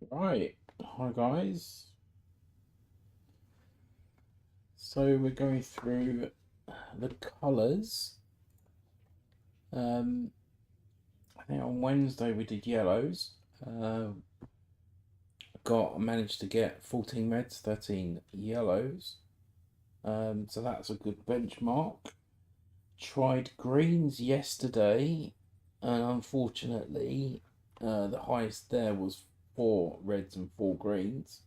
Right, hi guys. So we're going through the colours. Um, I think on Wednesday we did yellows. Uh, managed to get 14 reds, 13 yellows. So that's a good benchmark. Tried greens yesterday, and unfortunately, the highest there was 4 reds and 4 greens.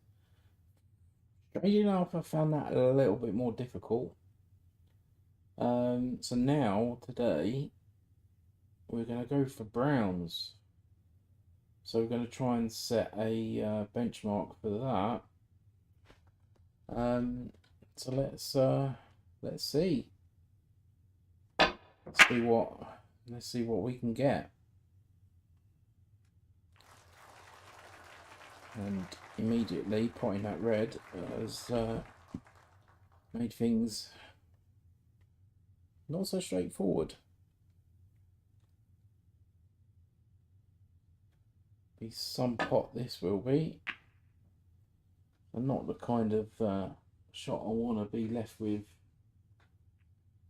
Strangely enough, I found that a little bit more difficult. So now, today, we're going to go for browns. So we're going to try and set a benchmark for that. Um, so let's see. Let's see what we can get. And immediately potting that red has made things not so straightforward. Be some pot this will be, and not the kind of shot I want to be left with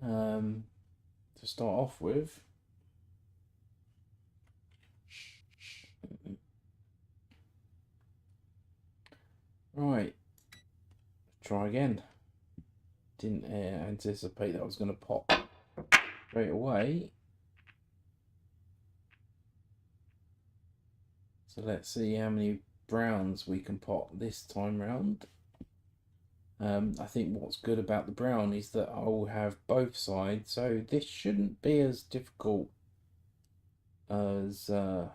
to start off with. Right, try again. Didn't anticipate that I was going to pop straight away. So let's see how many browns we can pop this time round. I think what's good about the brown is that I will have both sides, so this shouldn't be as difficult as the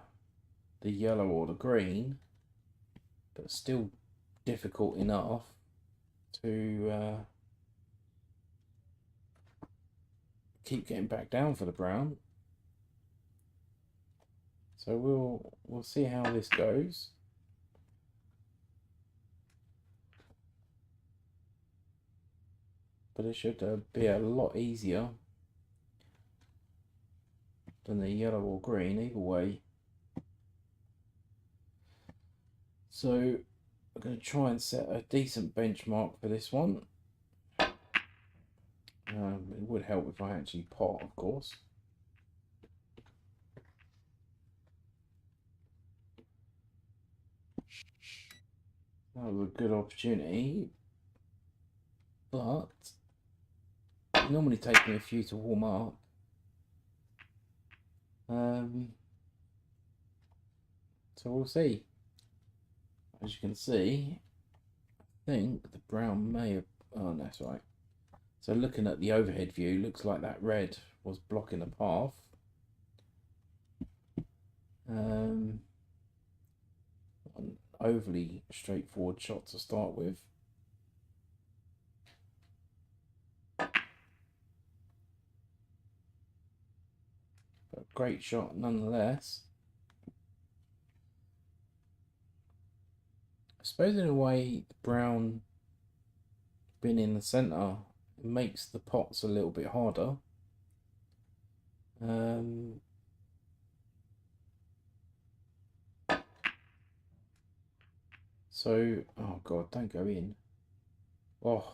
yellow or the green, but still difficult enough to keep getting back down for the brown. So we'll see how this goes. But it should be a lot easier than the yellow or green, either way. So I'm going to try and set a decent benchmark for this one. It would help if I actually pot, of course. That was a good opportunity, but it normally takes me a few to warm up. So we'll see. As you can see, I think the brown may have. Oh, no, that's right. So looking at the overhead view, looks like that red was blocking the path. An overly straightforward shot to start with. But great shot nonetheless. I suppose in a way, the brown being in the centre makes the pots a little bit harder. So, oh god, don't go in. Oh,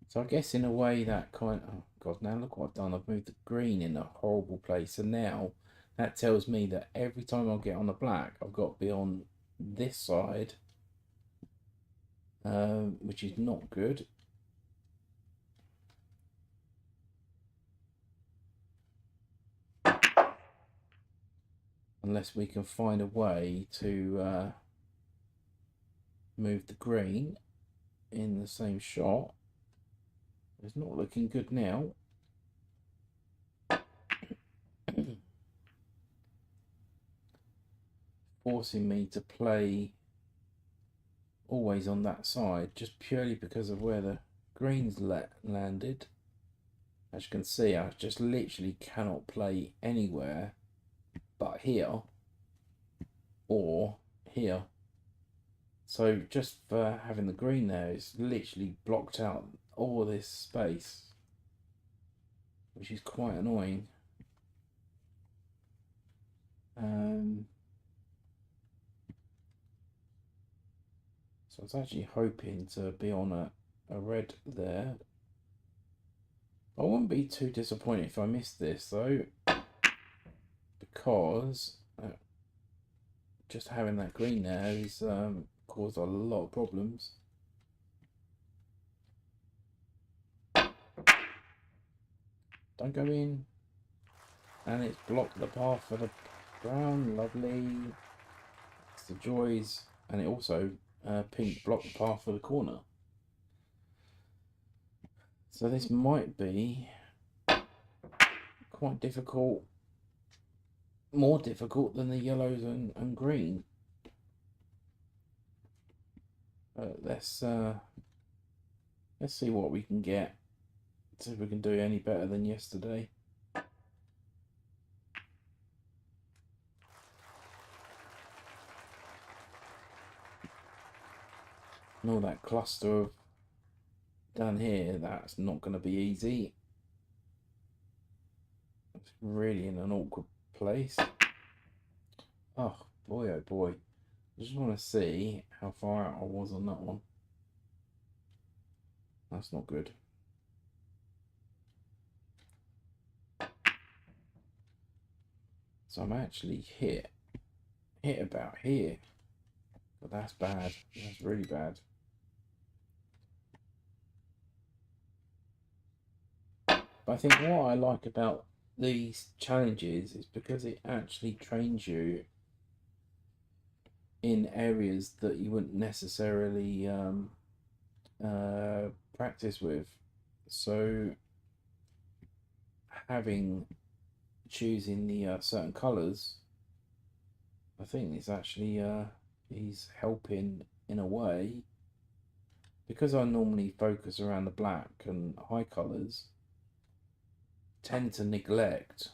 so I guess in a way that kind. Oh god, now look what I've done. I've moved the green in a horrible place, and now that tells me that every time I get on the black, I've got to be on this side, which is not good. Unless we can find a way to move the green in the same shot. It's not looking good now. Forcing me to play always on that side just purely because of where the greens landed. As you can see, I just literally cannot play anywhere but here or here. So just for having the green there, it's literally blocked out all this space, which is quite annoying. So I was actually hoping to be on a red there. I wouldn't be too disappointed if I missed this though, because just having that green there is caused a lot of problems. Don't go in. And it's blocked the path for the brown. Lovely. It's the joys. And it also pink blocked the path for the corner. So this might be quite difficult. More difficult than the yellows and green. Let's see what we can get. See if we can do any better than yesterday. And all that cluster of down here, that's not going to be easy. It's really in an awkward place. Oh boy, oh boy. I just want to see how far out I was on that one. That's not good. So I'm actually hit about here. But that's bad. That's really bad. But I think what I like about these challenges is because it actually trains you in areas that you wouldn't necessarily practice with. So choosing the certain colours, I think it's actually he's helping in a way, because I normally focus around the black and high colours, tend to neglect.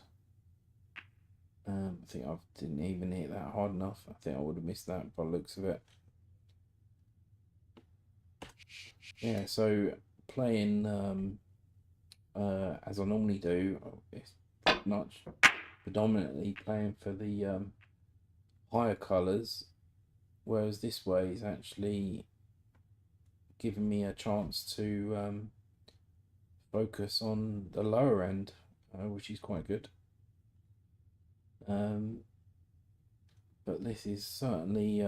I think I didn't even hit that hard enough. I think I would have missed that by the looks of it. Yeah, so playing as I normally do, it's pretty much predominantly playing for the higher colours, whereas this way is actually giving me a chance to focus on the lower end, which is quite good. But this is certainly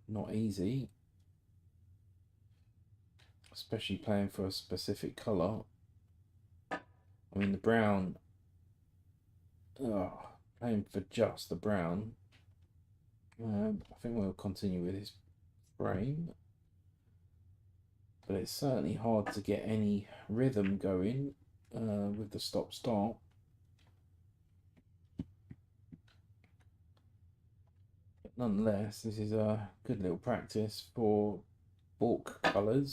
not easy, especially playing for a specific colour. I mean, the brown, playing for just the brown. I think we'll continue with this frame, but it's certainly hard to get any rhythm going with the stop-start. But nonetheless, this is a good little practice for balk colours.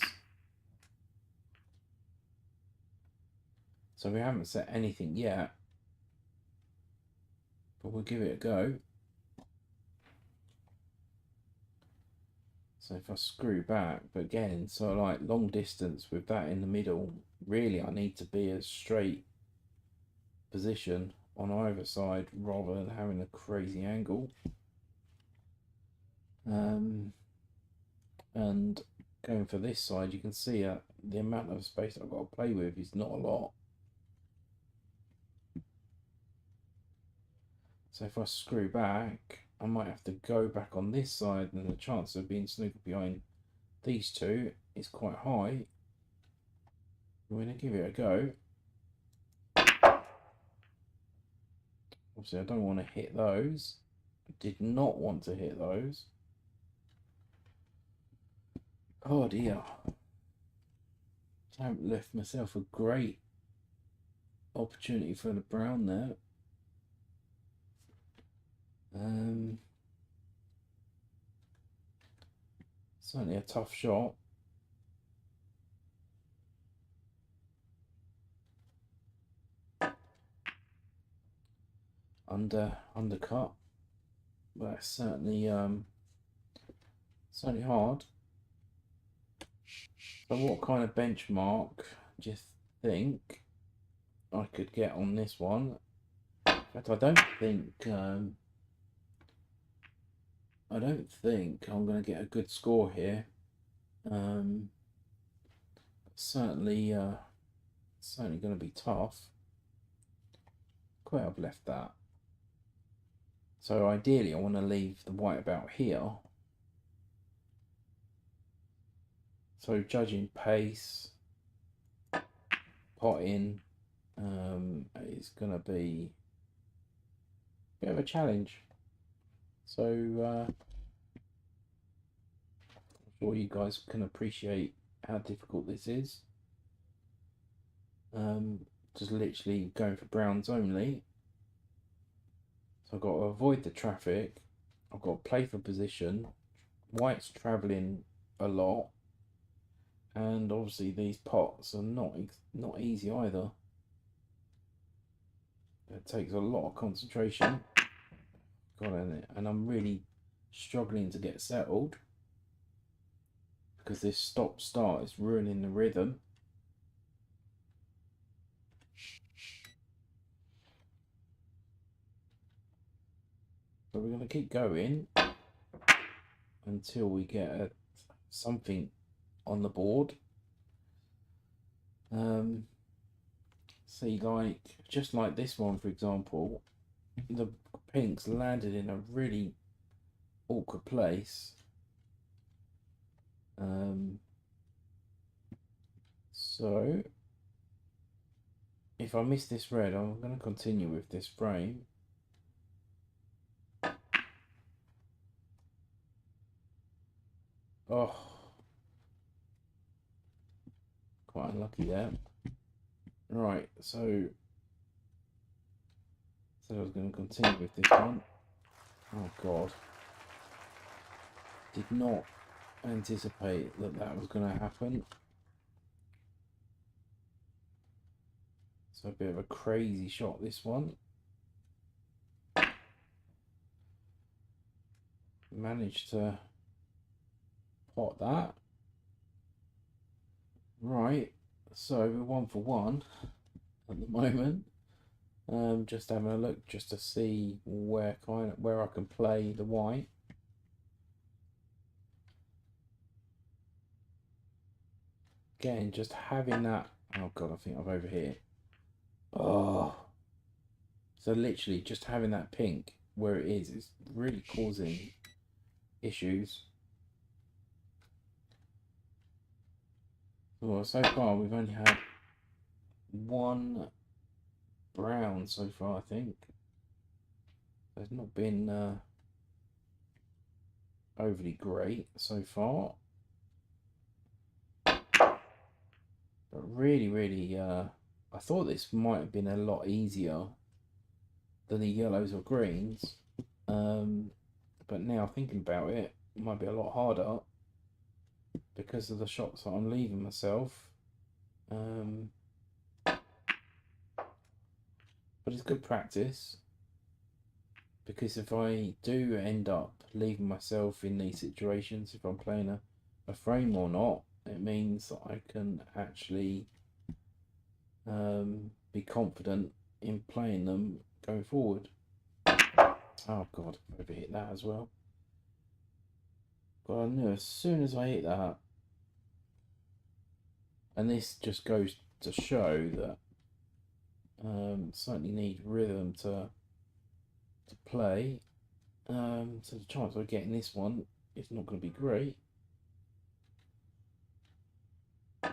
So we haven't set anything yet, but we'll give it a go. So if I screw back, but again, so like long distance with that in the middle, really I need to be a straight position on either side rather than having a crazy angle. And going for this side, you can see the amount of space I've got to play with is not a lot. So if I screw back, I might have to go back on this side, and the chance of being snookered behind these two is quite high. I'm going to give it a go. Obviously, I don't want to hit those. I did not want to hit those. Oh dear. I haven't left myself a great opportunity for the brown there. Certainly a tough shot. Undercut, but that's certainly hard. So what kind of benchmark do you think I could get on this one? In fact, I don't think I'm going to get a good score here. Um, certainly, certainly going to be tough. Quite I've left that. So ideally, I want to leave the white about here. So judging pace, potting, is going to be a bit of a challenge. So I'm sure you guys can appreciate how difficult this is. Just literally going for browns only. So I've got to avoid the traffic. I've got to play for position. White's travelling a lot. And obviously these pots are not easy either. It takes a lot of concentration. And I'm really struggling to get settled because this stop start is ruining the rhythm. But we're going to keep going until we get something on the board. See, like just like this one, for example, the pinks landed in a really awkward place. So if I miss this red, I'm going to continue with this frame. Oh, quite unlucky there. Right, so I was going to continue with this one. Oh God, did not anticipate that was going to happen. So a bit of a crazy shot, this one. Managed to pot that. Right, so we're 1 for 1 at the moment. Just having a look just to see where I can play the white. Again, just having that. Oh God, I think I've overhit. Oh, so literally just having that pink where it is really causing issues. Well, so far we've only had one brown so far, I think. There's not been overly great so far. But really, I thought this might have been a lot easier than the yellows or greens. But now thinking about it, it might be a lot harder because of the shots that I'm leaving myself. But it's good practice, because if I do end up leaving myself in these situations, if I'm playing a frame or not, it means that I can actually be confident in playing them going forward. Oh God, I've overhit that as well. But I knew as soon as I hit that, and this just goes to show that certainly need rhythm to play. So the chance of getting this one is not going to be great. If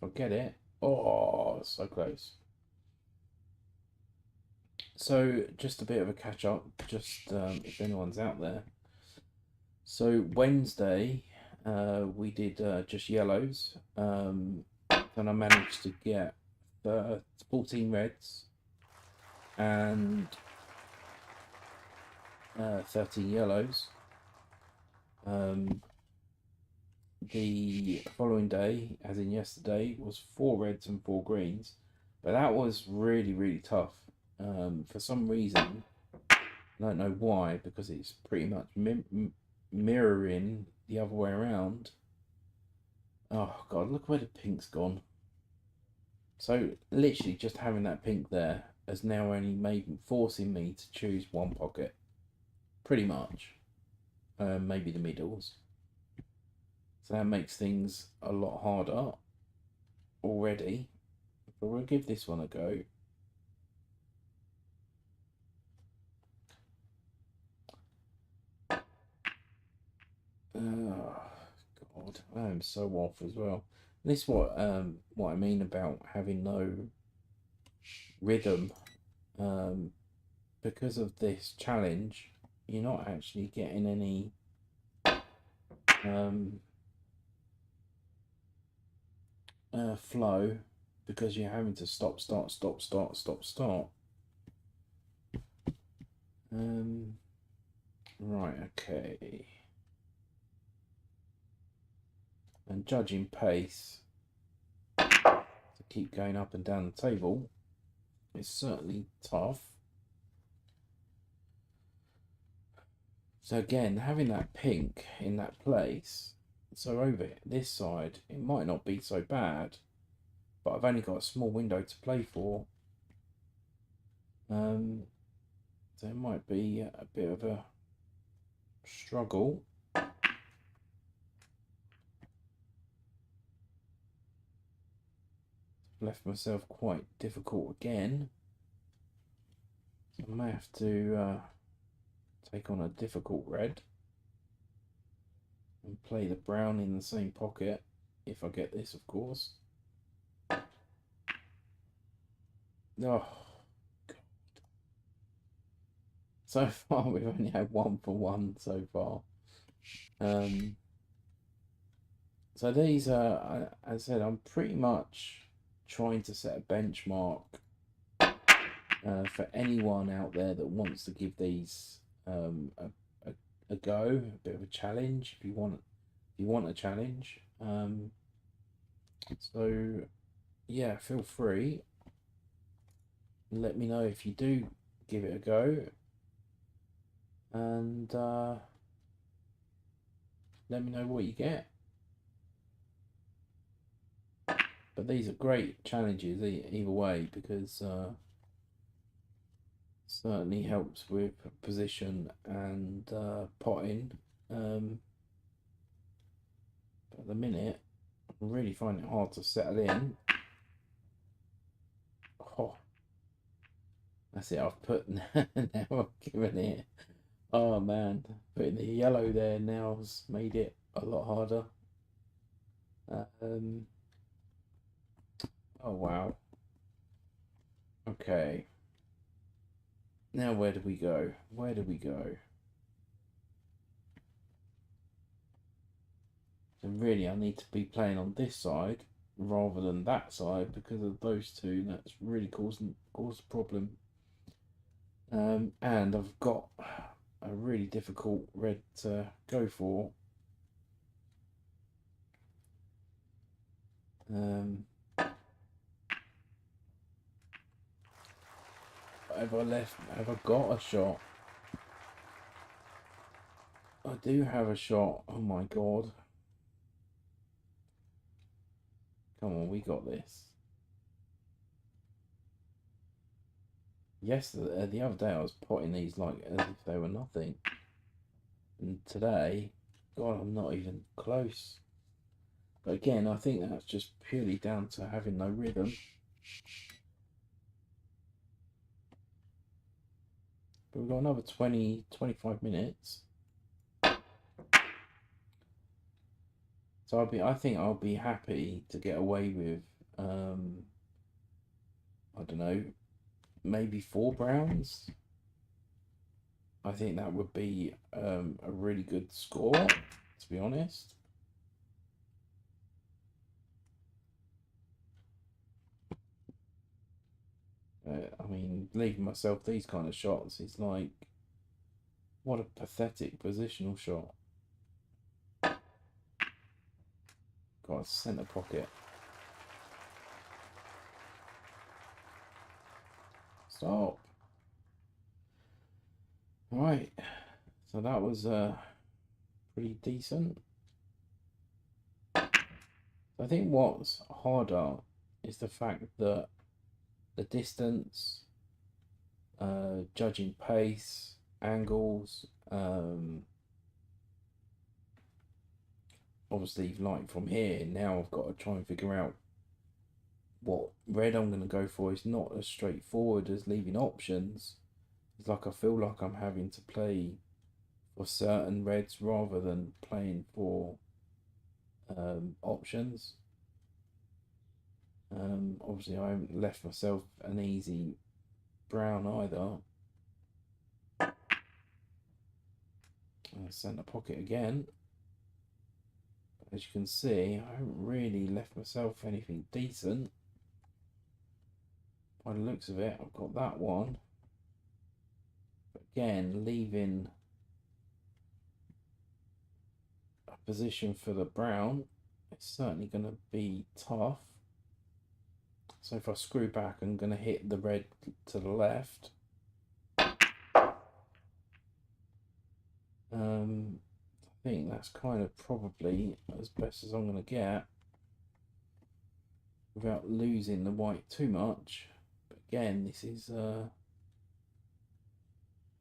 I get it, oh, so close. So just a bit of a catch up, just if anyone's out there. So Wednesday, we did just yellows. Then I managed to get 14 reds and 13 yellows. The following day, as in yesterday, was 4 reds and 4 greens, but that was really tough. For some reason, I don't know why, because it's pretty much mirroring the other way around. Oh God, look where the pink's gone. So literally just having that pink there has now only forcing me to choose one pocket, pretty much. Maybe the middles. So that makes things a lot harder already. But we'll give this one a go. God, I am so off as well. This is what I mean about having no rhythm. Because of this challenge, you're not actually getting any flow, because you're having to stop, start, stop, start, stop, start. Right, okay. And judging pace to keep going up and down the table is certainly tough. So again, having that pink in that place, so over this side, it might not be so bad, but I've only got a small window to play for. So it might be a bit of a struggle. Left myself quite difficult again. So I may have to take on a difficult red and play the brown in the same pocket, if I get this, of course. Oh, God. So far we've only had 1 for 1 so far. So these are, as I said, I'm pretty much trying to set a benchmark for anyone out there that wants to give these a go, a bit of a challenge. If you want a challenge, so yeah, feel free. Let me know if you do give it a go, and let me know what you get. But these are great challenges either way, because certainly helps with position and potting. But at the minute, I really find it hard to settle in. Oh, that's it. I've put now. I've given it. Oh man, putting the yellow there now has made it a lot harder. Oh wow. Okay. Now where do we go? Where do we go? And really, I need to be playing on this side rather than that side, because of those two. That's really caused a problem. And I've got a really difficult red to go for. Have I got a shot? I do have a shot. Oh my god. Come on, we got this. Yes, the other day I was potting these like as if they were nothing. And today, God, I'm not even close. But again, I think that's just purely down to having no rhythm. But we've got another 20-25 minutes. So I think I'll be happy to get away with, I don't know, maybe 4 browns. I think that would be a really good score, to be honest. I mean, leaving myself these kind of shots is like, what a pathetic positional shot. God, centre pocket. Stop. Right, so that was pretty decent. I think what's harder is the fact that the distance, judging pace, angles, obviously, like from here, now I've got to try and figure out what red I'm going to go for. Is not as straightforward as leaving options. It's like I feel like I'm having to play for certain reds rather than playing for options. Obviously, I haven't left myself an easy brown either. Centre pocket again. As you can see, I haven't really left myself anything decent. By the looks of it, I've got that one. But again, leaving a position for the brown, it's certainly going to be tough. So if I screw back, I'm going to hit the red to the left. I think that's kind of probably as best as I'm going to get without losing the white too much. But again, this is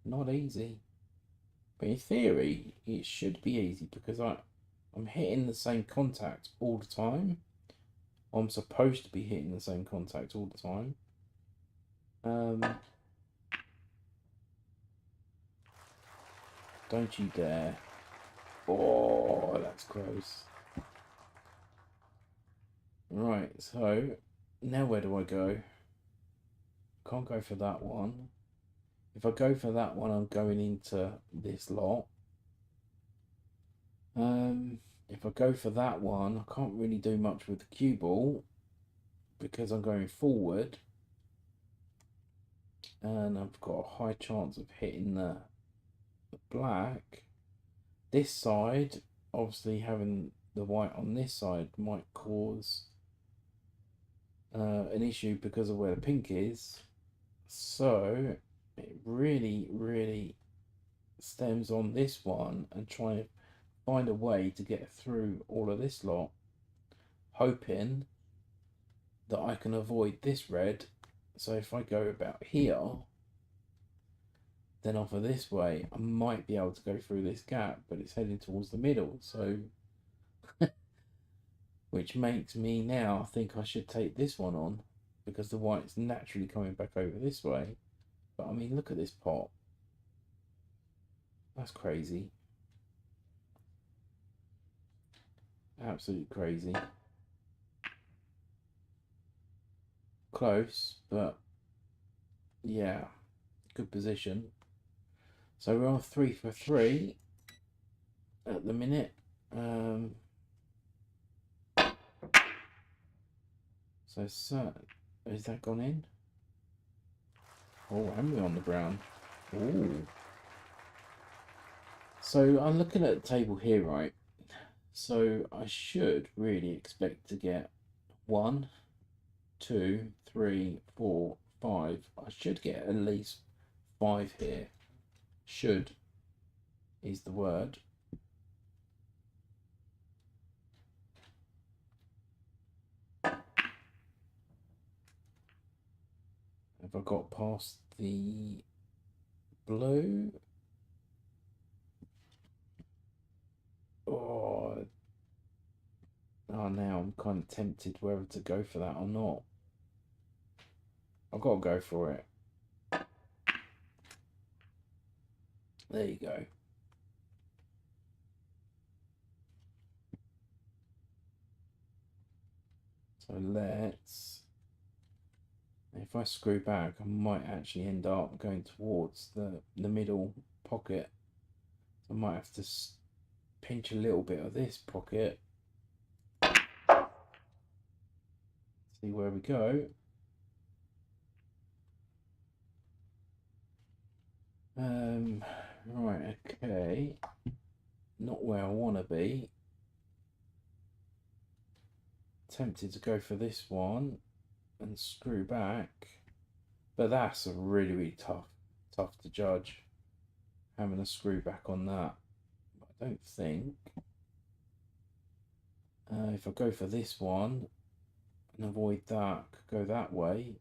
not easy. But in theory, it should be easy because I'm hitting the same contact all the time. I'm supposed to be hitting the same contact all the time. Don't you dare. Oh, that's close. Right, so now where do I go? Can't go for that one. If I go for that one, I'm going into this lot. If I go for that one, I can't really do much with the cue ball because I'm going forward. And I've got a high chance of hitting the black. This side, obviously having the white on this side might cause an issue because of where the pink is. So it really stems on this one and try to find a way to get through all of this lot, hoping that I can avoid this red. So if I go about here, then off of this way, I might be able to go through this gap, but it's heading towards the middle. So, which makes me now think I should take this one on because the white's naturally coming back over this way. But I mean, look at this pot. That's crazy. Absolute crazy. Close, but yeah, good position. So we're on 3 for 3 at the minute. So has that gone in? Oh, and we're on the brown. Ooh. So I'm looking at the table here, right? So I should really expect to get 1, 2, 3, 4, 5. I should get at least 5 here. Should is the word. Have I got past the blue? Oh, now I'm kind of tempted whether to go for that or not. I've got to go for it. There you go. So let's, if I screw back, I might actually end up going towards the middle pocket. I might have to pinch a little bit of this pocket. See where we go. Right, okay. Not where I want to be. Tempted to go for this one and screw back, but that's a really tough to judge, having a screw back on that. I don't think if I go for this one and avoid that, could go that way,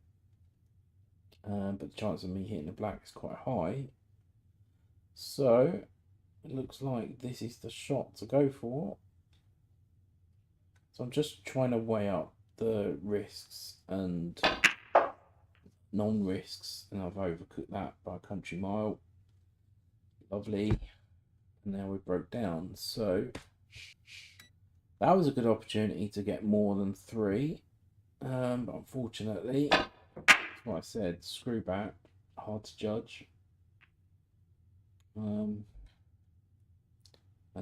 but the chance of me hitting the black is quite high. So it looks like this is the shot to go for. So I'm just trying to weigh up the risks and non-risks, and I've overcooked that by a country mile. Lovely. And now we broke down. So that was a good opportunity to get more than 3. But unfortunately, that's what I said, screw back, hard to judge. And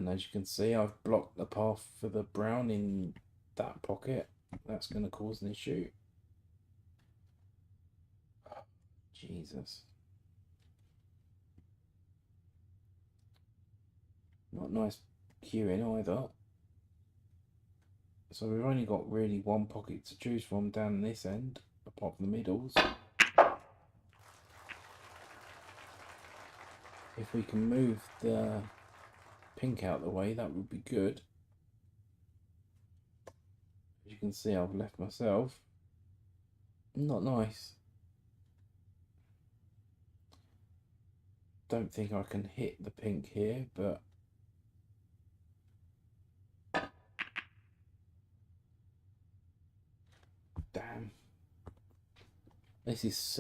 as you can see, I've blocked the path for the brown in that pocket. That's going to cause an issue. Jesus. Not nice queuing either. So we've only got really one pocket to choose from down this end, apart from the middles. If we can move the pink out the way, that would be good. As you can see, I've left myself. Not nice. Don't think I can hit the pink here, but damn. This is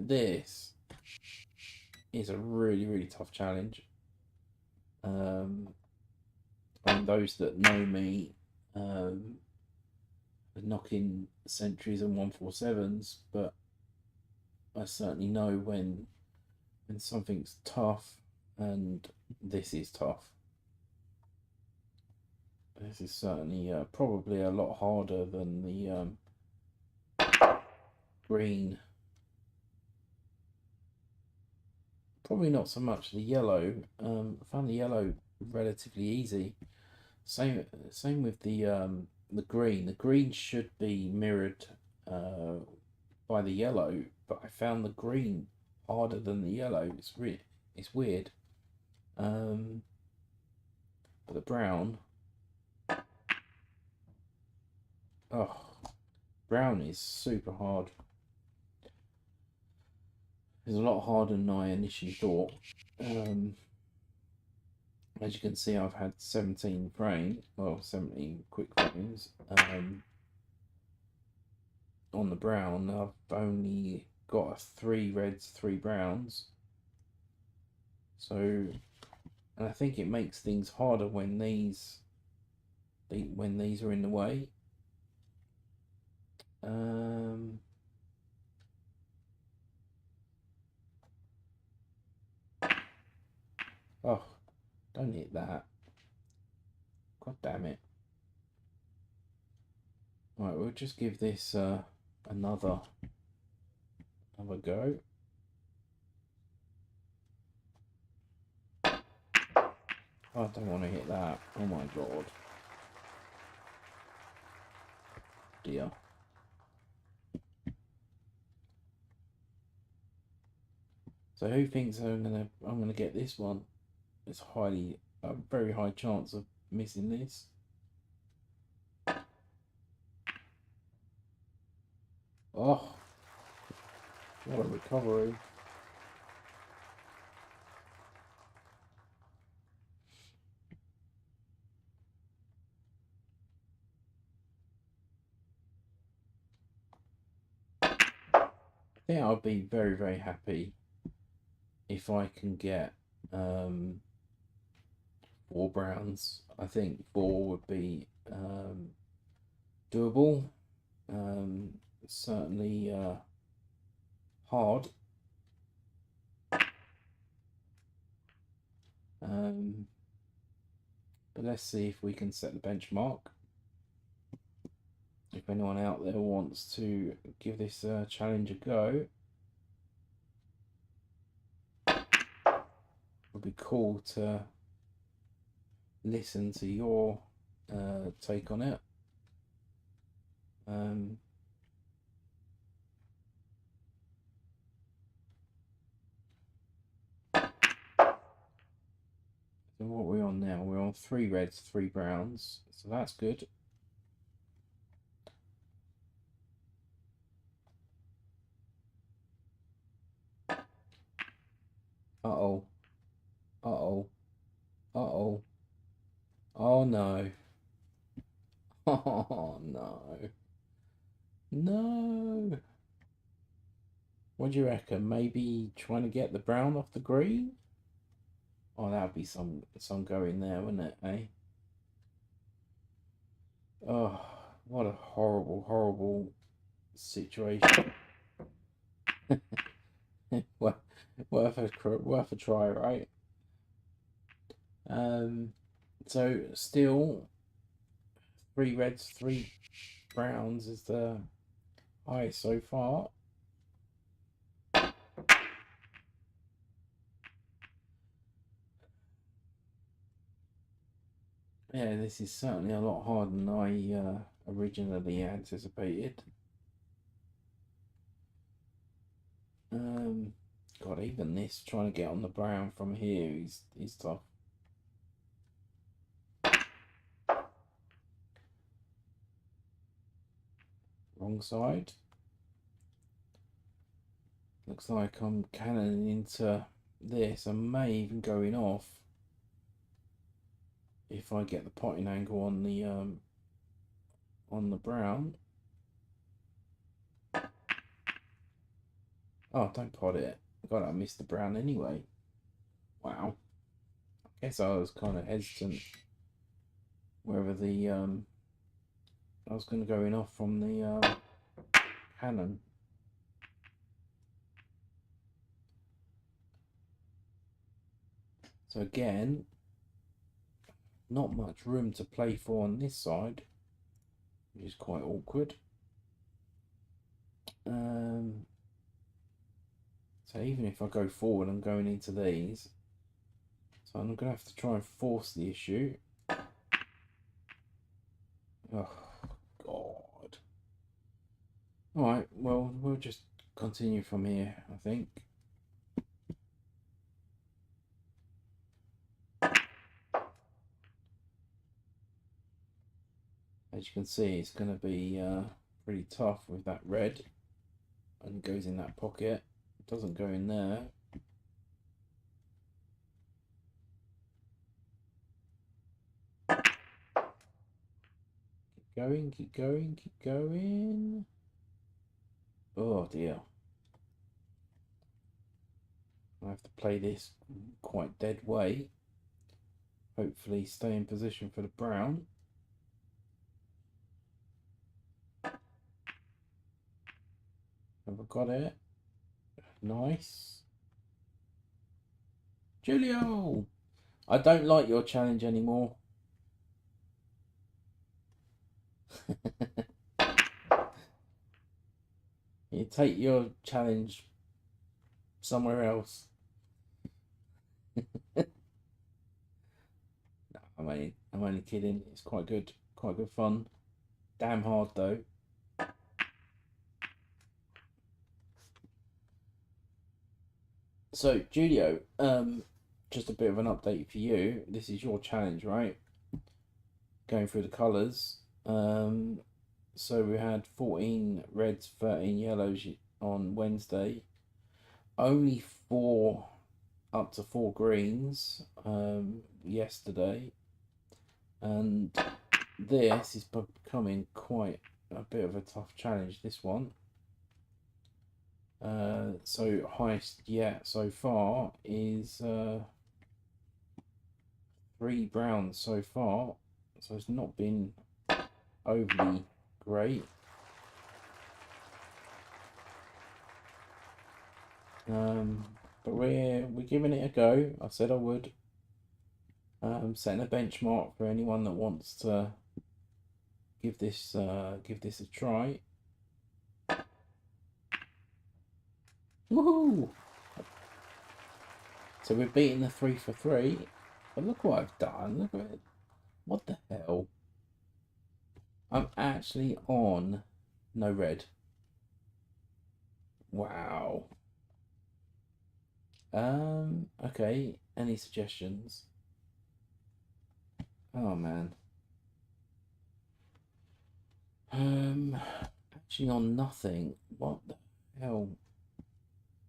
this is a really tough challenge. And those that know me, knocking centuries and 147s, but I certainly know when something's tough, and this is tough. This is certainly probably a lot harder than the green. Probably not so much the yellow. I found the yellow relatively easy. Same with the green. The green should be mirrored by the yellow, but I found the green harder than the yellow. It's weird. But the brown, oh, brown is super hard. It's a lot harder than I initially thought. As you can see, I've had 17 quick frames. On the brown, I've only got 3 reds, 3 browns. So, and I think it makes things harder when these are in the way. Oh, don't hit that. God damn it. Right, we'll just give this another go. Oh, I don't want to hit that. Oh my god. Dear. So who thinks I'm gonna get this one? It's a very high chance of missing this. Oh, what a recovery. I think I'll be very happy if I can get 4 browns. I think 4 would be doable. Certainly hard. But let's see if we can set the benchmark. If anyone out there wants to give this challenge a go, it would be cool to listen to your take on it. So what are we on now? We're on 3 reds, 3 browns, so that's good. Uh-oh. Uh-oh. Uh-oh. Oh no. Oh no. No. What do you reckon? Maybe trying to get the brown off the green? Oh, that'd be some going there, wouldn't it, eh? Oh, what a horrible, horrible situation. Well, worth a try, right? Um, so still 3 reds, 3 browns is the highest so far. Yeah, this is certainly a lot harder than I originally anticipated. God, even this trying to get on the brown from here is tough. Wrong side. Looks like I'm cannoning into this. I may even going off if I get the potting angle on the brown. Oh, don't pot it. God, I missed the brown anyway. Wow. I guess I was kind of hesitant whether the I was going to go in off from the cannon. So again, not much room to play for on this side, which is quite awkward. So even if I go forward, I'm going into these. So I'm going to have to try and force the issue. Oh, God. Alright, well, we'll just continue from here, I think. As you can see, it's going to be pretty tough with that red. And goes in that pocket. It doesn't go in there. Keep going, keep going, keep going. Oh dear. I have to play this quite dead weight. Hopefully stay in position for the brown. Have I got it? Nice. Julio! I don't like your challenge anymore. You take your challenge somewhere else. No, I'm only kidding. It's quite good fun. Damn hard though. So Julio, just a bit of an update for you. This is your challenge, right? Going through the colours. So we had 14 reds, 13 yellows on Wednesday. Only up to 4 greens yesterday. And this is becoming quite a bit of a tough challenge, this one. So highest yet so far is 3 browns so far. So it's not been overly great. But we're giving it a go. I said I would. Setting a benchmark for anyone that wants to give this a try. Woohoo! So we're beating the 3 for 3. But look what I've done. Look at it. What the hell? I'm actually on no red. Wow. Okay. Any suggestions? Oh man. Actually on nothing. What the hell?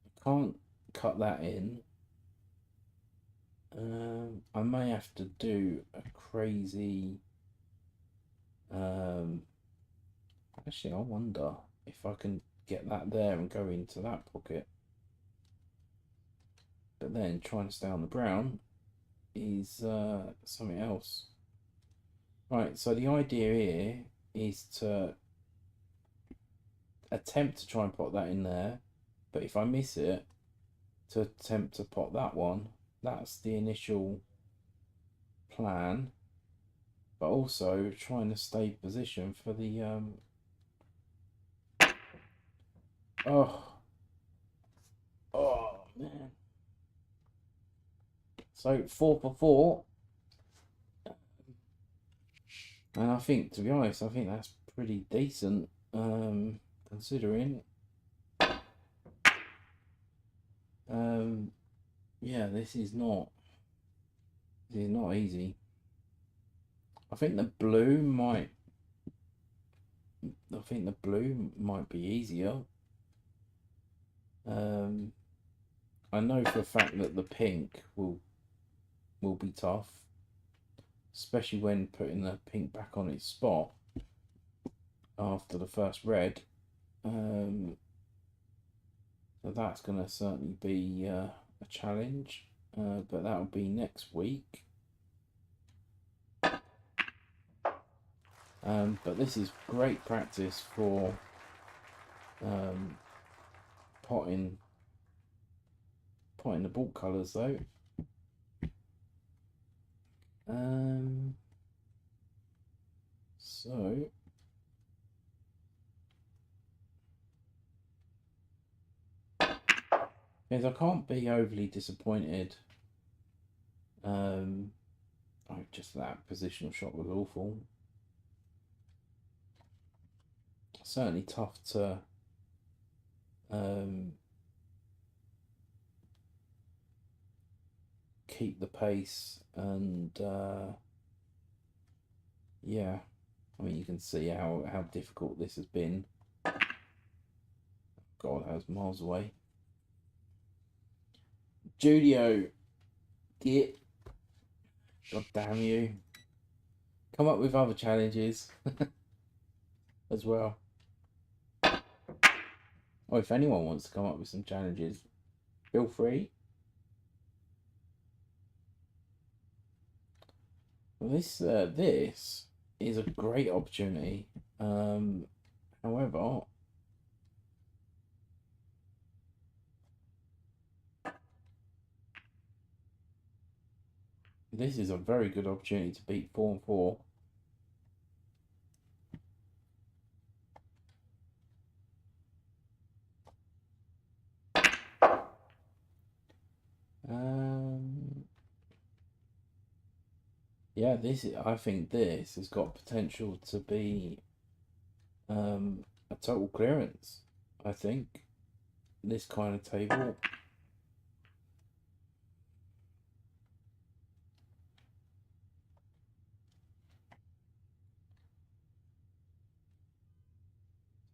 I can't cut that in. I may have to do a crazy Actually, I wonder if I can get that there and go into that pocket. But then trying to stay on the brown is something else. Right, so the idea here is to attempt to try and put that in there, but if I miss it, to attempt to pot that one. That's the initial plan, but also trying to stay position for the oh man. So 4 for 4, and I think, to be honest, I think that's pretty decent, considering yeah, this is not easy. I think the blue might be easier. I know for a fact that the pink will be tough, especially when putting the pink back on its spot after the first red. So that's going to certainly be a challenge, but that'll be next week. But this is great practice for potting the ball colours though. So because I can't be overly disappointed. Just that positional shot was awful. Certainly tough to keep the pace, and yeah, I mean, you can see how difficult this has been. God, that was miles away. Judio, get, god damn you, come up with other challenges as well. Or if anyone wants to come up with some challenges, feel free. Well, this is a great opportunity. However, this is a very good opportunity to beat 4 and 4. Yeah, I think this has got potential to be a total clearance. I think this kind of table.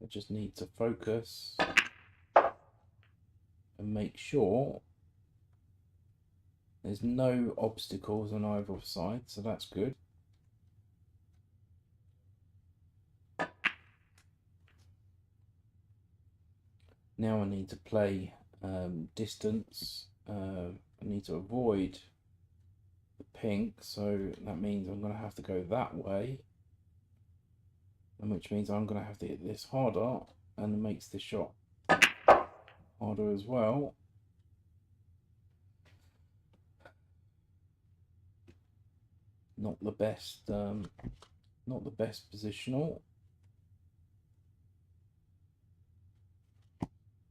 I just need to focus and make sure there's no obstacles on either side, so that's good. Now I need to play distance. I need to avoid the pink, so that means I'm going to have to go that way, and which means I'm going to have to hit this harder, and it makes the shot harder as well. Not the best positional.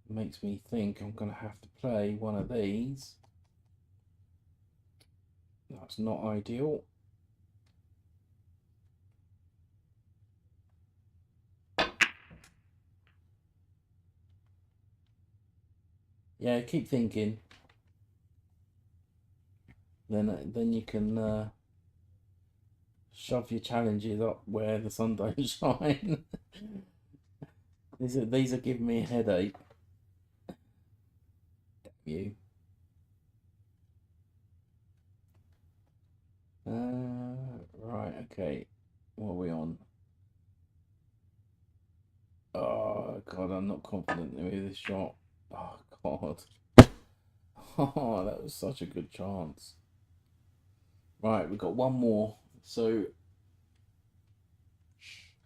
Makes me think I'm going to have to play one of these. That's not ideal. Yeah, keep thinking. Then you can shove your challenges up where the sun don't shine. These are giving me a headache. Damn you. Right, okay. What are we on? I'm not confident with this shot. Oh God. Oh, that was such a good chance. Right, we've got one more. So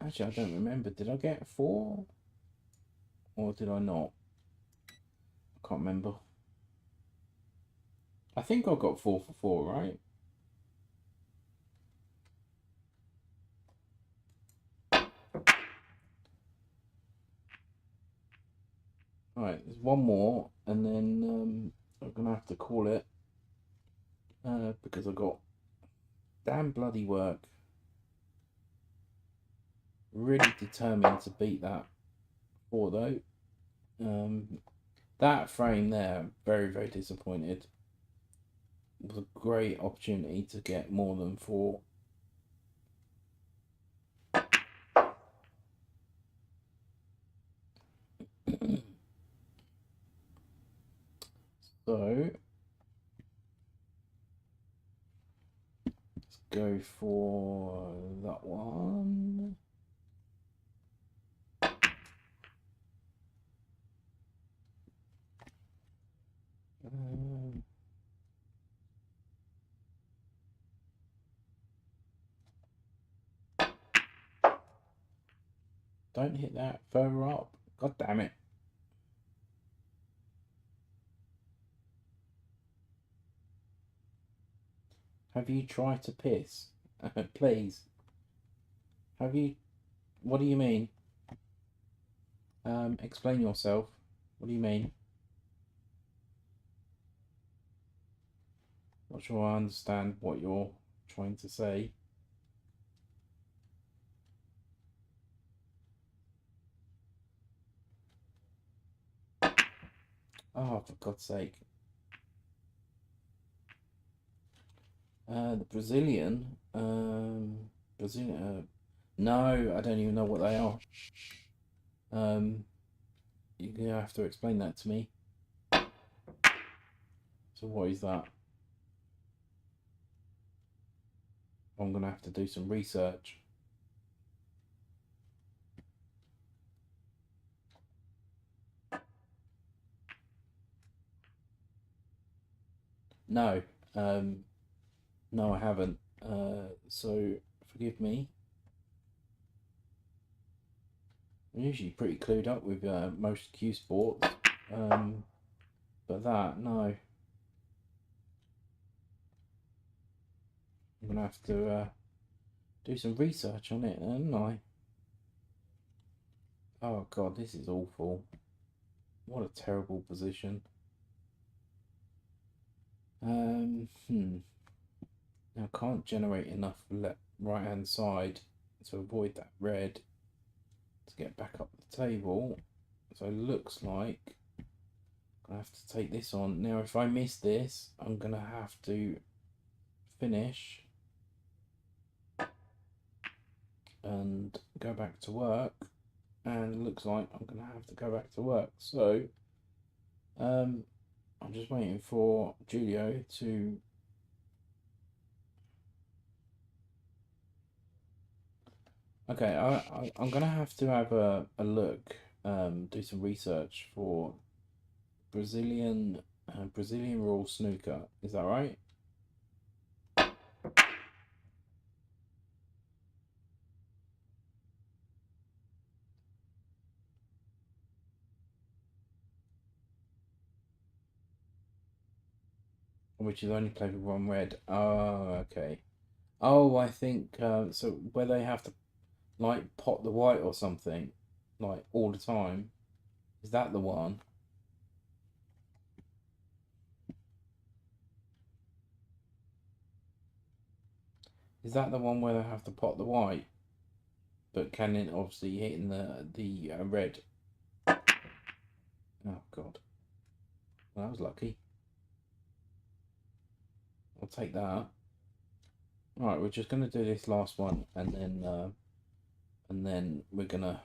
actually, I don't remember. Did I get 4 or did I not? I can't remember. I think I got 4 for 4, right? Alright, there's one more, and then I'm gonna have to call it because I got damn bloody work. Really determined to beat that 4 though. That frame there, very, very disappointed. It was a great opportunity to get more than 4. So let's go for that one. Don't hit that further up. God damn it. Have you tried to piss? Please. Have you? What do you mean? Explain yourself. What do you mean? Not sure I understand what you're trying to say. Oh, for God's sake. The Brazilian. Brazilian. No, I don't even know what they are. You're gonna have to explain that to me. So what is that? I'm gonna have to do some research. No, no, I haven't. So forgive me. I'm usually pretty clued up with most Q sports, but that no. I'm gonna have to do some research on it, aren't I? Oh God, this is awful. What a terrible position. Now I can't generate enough right hand side to avoid that red to get back up the table. So it looks like I have to take this on. Now if I miss this, I'm gonna have to finish and go back to work. And it looks like I'm gonna have to go back to work. So I'm just waiting for Julio to okay, I'm gonna have to have a look, do some research for Brazilian rule snooker. Is that right? Which is only played with one red. Oh, okay. Oh, I think so. Where they have to like pot the white or something, like all the time. Is that the one? Is that the one where they have to pot the white, but can it obviously hitting the red? Oh God, well, that was lucky. I'll take that. All right, we're just gonna do this last one, and then we're gonna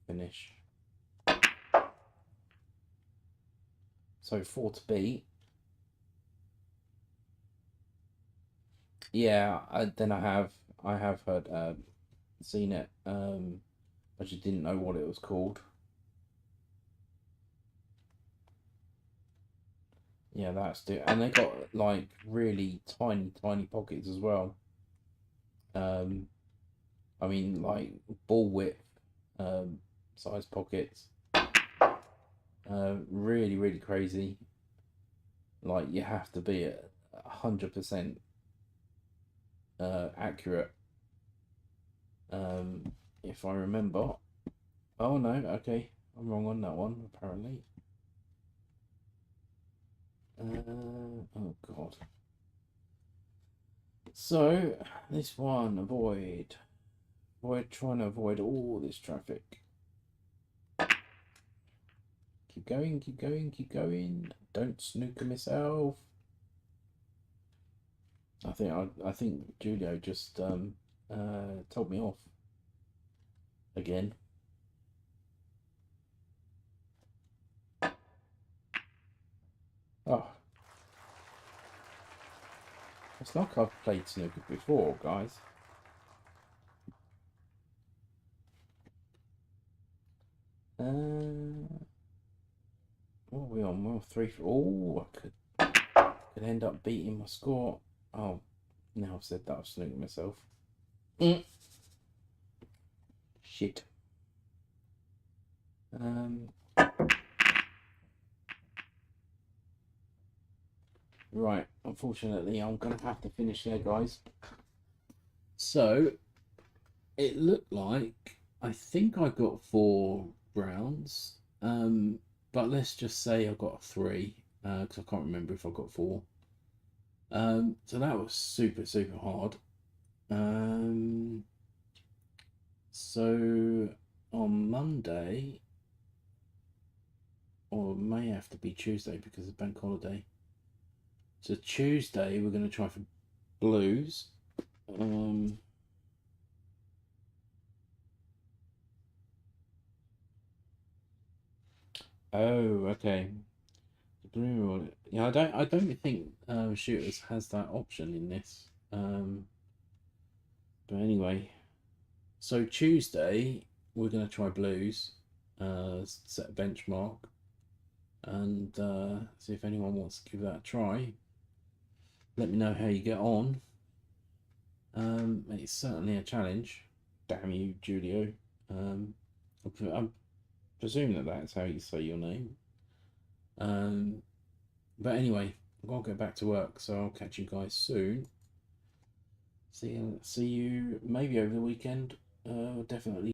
finish. So 4 to beat. Yeah, then I have heard seen it. I just didn't know what it was called. Yeah, that's it. And they got like really tiny pockets as well. I mean, like ball width size pockets. Really crazy. Like you have to be at 100% accurate. If I remember. Oh no, okay, I'm wrong on that one apparently. Oh god. So this one, avoid trying to avoid all this traffic. Keep going, keep going, keep going. Don't snooker myself. I think Julio just told me off again. Oh, it's like I've played snooker before, guys. What are we on? We're on 3. Oh, I could end up beating my score. Oh, now I've said that, I've snooked myself. Shit. Right, unfortunately, I'm going to have to finish there, guys. So, it looked like, I think I got 4 browns, but let's just say I got 3, because I can't remember if I got 4. So that was super hard. So on Monday, or it may have to be Tuesday because it's bank holiday. So Tuesday we're going to try for blues. Oh, okay. The blue. Yeah, I don't think shooters has that option in this. But anyway, so Tuesday we're going to try blues. Set a benchmark and see if anyone wants to give that a try. Let me know how you get on. It's certainly a challenge. Damn you, Julio. I'm presuming that that's how you say your name. But anyway, I'm gonna go back to work, so I'll catch you guys soon. See you maybe over the weekend. Definitely.